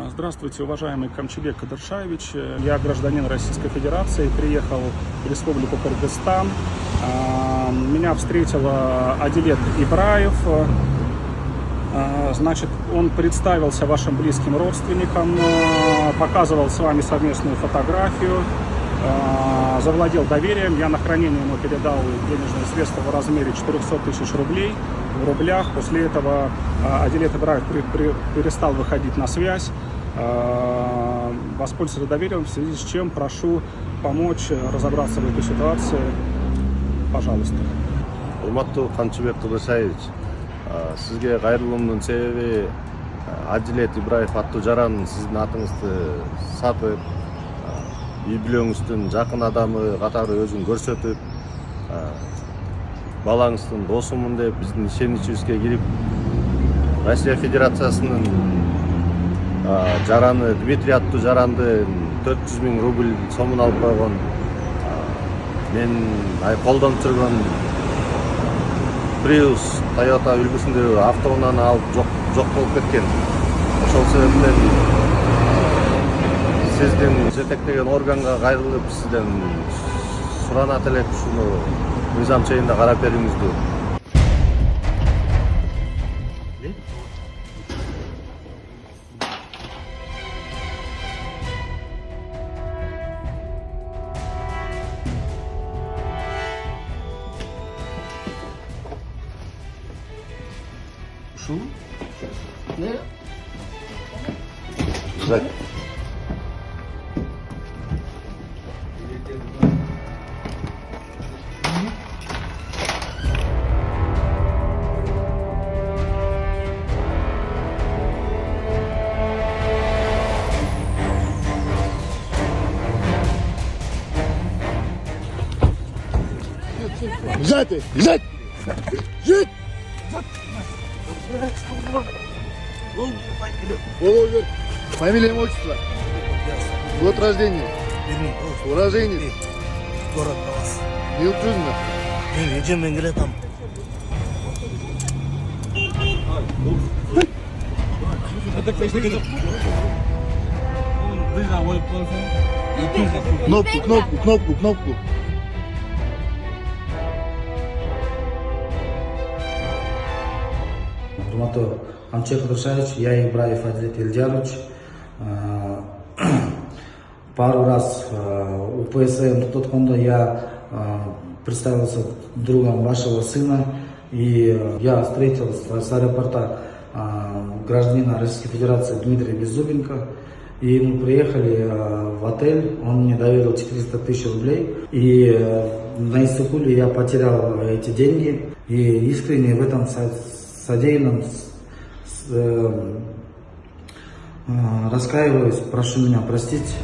Здравствуйте, уважаемый Камчебек Кадыршаевич. Я гражданин Российской Федерации, приехал в Республику Кыргызстан. Меня встретил Адилет Ибраев. Значит, он представился вашим близким родственникам, показывал с вами совместную фотографию, завладел доверием. Я на хранение ему передал денежные средства в размере 400 тысяч рублей в рублях. После этого Адилет Ибраев перестал выходить на связь. Воспользоваться доверием, в связи с чем прошу помочь разобраться в этой ситуации. Пожалуйста. Урматтуу Камчебек Кадыршаевич, сизге кайрылуумдун себеби Адилет Ибраев аттуу жаран сиздин атыңызды сатып, үй бүлөңүздүн жакын адамы катары өзүн көрсөтүп, балаңыздын досумун деп биздин ишеничибизге кирип, Россия Федерациясынын жараны Дмитрий аттуу жаранды 400 000 рубль сомун алып койгон, мен колдонуп жүргөн Prius Toyota үлгүсүндөгү автоунааны алып жок болуп кеткен. Ошол себептен сиздин жетектеген органга кайрылып, сизден суранат элек ушуну мыйзам чегинде карап берүүңүздү. Шу? Не? Сзади. Лежать! Лежать! Лежать! Володя, фамилия, имя, отчество, год рождения, уроженец, город Талас. Бил Джузина. Ежем менгеле там. Кнопку. Урматтуу Камчебек Кадыршаевич, я Ибраев Адилет Ильярович. Пару раз у ПСМ Тотконда я представился другом вашего сына, и я встретил с аэропорта гражданина Российской Федерации Дмитрия Беззубенко, и мы приехали в отель, он мне доверил 400 тысяч рублей, и на Иссыкуле я потерял эти деньги, и искренне в этом содеянном раскаиваюсь, прошу меня простить.